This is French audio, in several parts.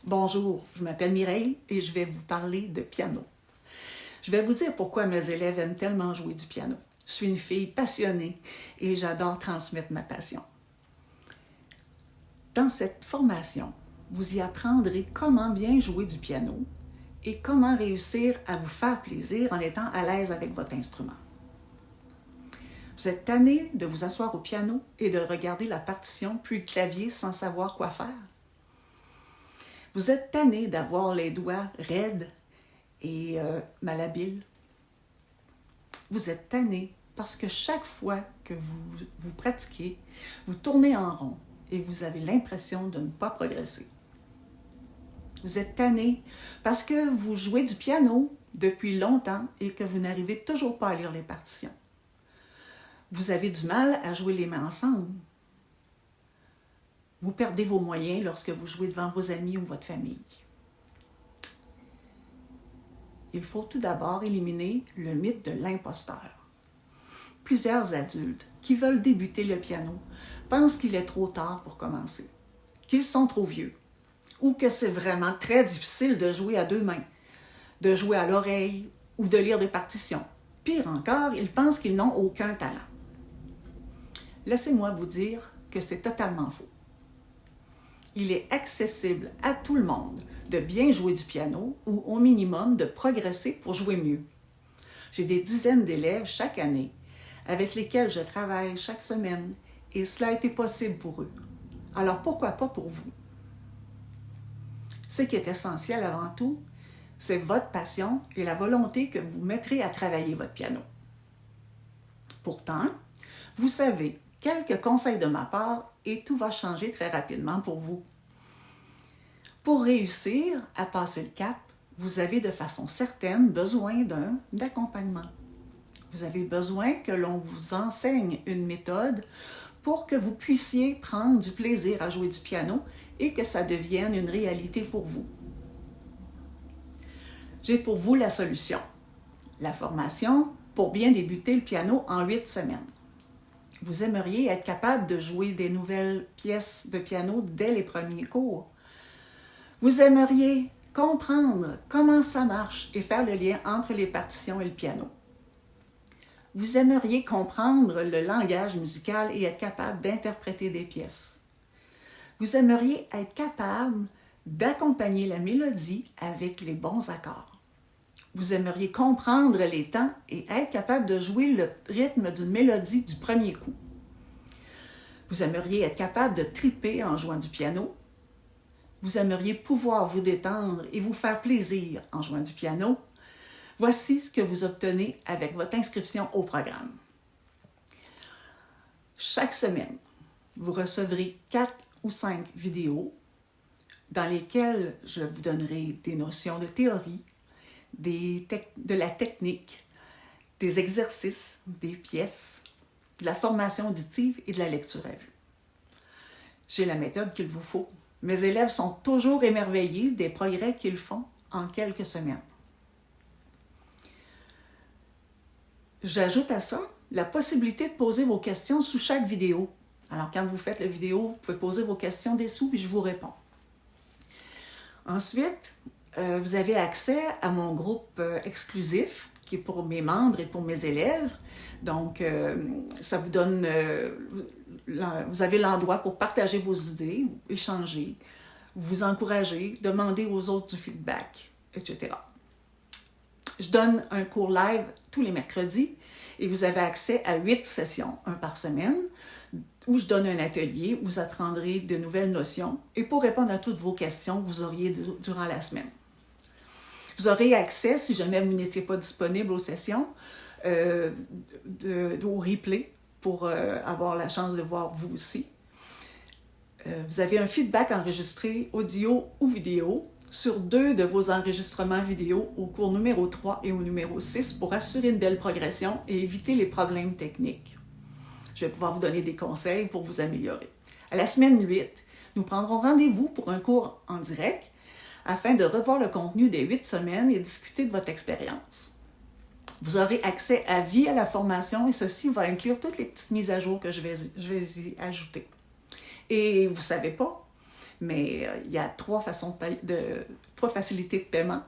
Bonjour, je m'appelle Mireille et je vais vous parler de piano. Je vais vous dire pourquoi mes élèves aiment tellement jouer du piano. Je suis une fille passionnée et j'adore transmettre ma passion. Dans cette formation, vous y apprendrez comment bien jouer du piano et comment réussir à vous faire plaisir en étant à l'aise avec votre instrument. Vous êtes tanné de vous asseoir au piano et de regarder la partition puis le clavier sans savoir quoi faire? Vous êtes tanné d'avoir les doigts raides et malhabiles? Vous êtes tanné parce que chaque fois que vous pratiquez, vous tournez en rond et vous avez l'impression de ne pas progresser. Vous êtes tanné parce que vous jouez du piano depuis longtemps et que vous n'arrivez toujours pas à lire les partitions. Vous avez du mal à jouer les mains ensemble. Vous perdez vos moyens lorsque vous jouez devant vos amis ou votre famille. Il faut tout d'abord éliminer le mythe de l'imposteur. Plusieurs adultes qui veulent débuter le piano pensent qu'il est trop tard pour commencer, qu'ils sont trop vieux, ou que c'est vraiment très difficile de jouer à deux mains, de jouer à l'oreille ou de lire des partitions. Pire encore, ils pensent qu'ils n'ont aucun talent. Laissez-moi vous dire que c'est totalement faux. Il est accessible à tout le monde de bien jouer du piano ou au minimum de progresser pour jouer mieux. J'ai des dizaines d'élèves chaque année avec lesquels je travaille chaque semaine et cela a été possible pour eux. Alors pourquoi pas pour vous? Ce qui est essentiel avant tout, c'est votre passion et la volonté que vous mettrez à travailler votre piano. Pourtant, vous savez, quelques conseils de ma part et tout va changer très rapidement pour vous. Pour réussir à passer le cap, vous avez de façon certaine besoin d'un accompagnement. Vous avez besoin que l'on vous enseigne une méthode pour que vous puissiez prendre du plaisir à jouer du piano et que ça devienne une réalité pour vous. J'ai pour vous la solution, la formation pour bien débuter le piano en 8 semaines. Vous aimeriez être capable de jouer des nouvelles pièces de piano dès les premiers cours. Vous aimeriez comprendre comment ça marche et faire le lien entre les partitions et le piano. Vous aimeriez comprendre le langage musical et être capable d'interpréter des pièces. Vous aimeriez être capable d'accompagner la mélodie avec les bons accords. Vous aimeriez comprendre les temps et être capable de jouer le rythme d'une mélodie du premier coup. Vous aimeriez être capable de triper en jouant du piano. Vous aimeriez pouvoir vous détendre et vous faire plaisir en jouant du piano. Voici ce que vous obtenez avec votre inscription au programme. Chaque semaine, vous recevrez 4 ou 5 vidéos dans lesquelles je vous donnerai des notions de théorie, de la technique, des exercices, des pièces, de la formation auditive et de la lecture à vue. J'ai la méthode qu'il vous faut. Mes élèves sont toujours émerveillés des progrès qu'ils font en quelques semaines. J'ajoute à ça la possibilité de poser vos questions sous chaque vidéo. Alors, quand vous faites la vidéo, vous pouvez poser vos questions dessous et je vous réponds. Ensuite, vous avez accès à mon groupe exclusif qui est pour mes membres et pour mes élèves. Donc, ça vous donne... vous avez l'endroit pour partager vos idées, échanger, vous encourager, demander aux autres du feedback, etc. Je donne un cours live tous les mercredis et vous avez accès à 8 sessions, un par semaine, où je donne un atelier où vous apprendrez de nouvelles notions et pour répondre à toutes vos questions que vous auriez durant la semaine. Vous aurez accès, si jamais vous n'étiez pas disponible aux sessions, au replay pour avoir la chance de voir vous aussi. Vous avez un feedback enregistré audio ou vidéo sur 2 de vos enregistrements vidéo au cours numéro 3 et au numéro 6 pour assurer une belle progression et éviter les problèmes techniques. Je vais pouvoir vous donner des conseils pour vous améliorer. À la semaine 8, nous prendrons rendez-vous pour un cours en direct afin de revoir le contenu des 8 semaines et discuter de votre expérience. Vous aurez accès à vie à la formation et ceci va inclure toutes les petites mises à jour que je vais y ajouter. Et vous ne savez pas, Mais il y a trois facilités de paiement,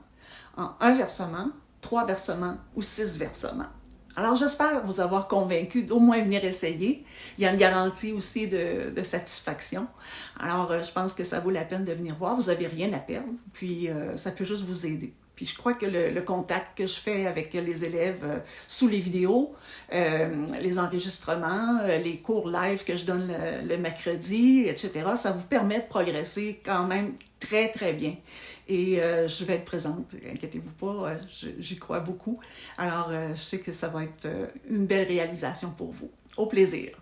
en un versement, 3 versements ou 6 versements. Alors, j'espère vous avoir convaincu d'au moins venir essayer. Il y a une garantie aussi de satisfaction. Alors, je pense que ça vaut la peine de venir voir. Vous n'avez rien à perdre, puis ça peut juste vous aider. Puis je crois que le contact que je fais avec les élèves sous les vidéos, les enregistrements, les cours live que je donne le mercredi, etc., ça vous permet de progresser quand même très, très bien. Et je vais être présente, inquiétez-vous pas, j'y crois beaucoup. Alors, je sais que ça va être une belle réalisation pour vous. Au plaisir!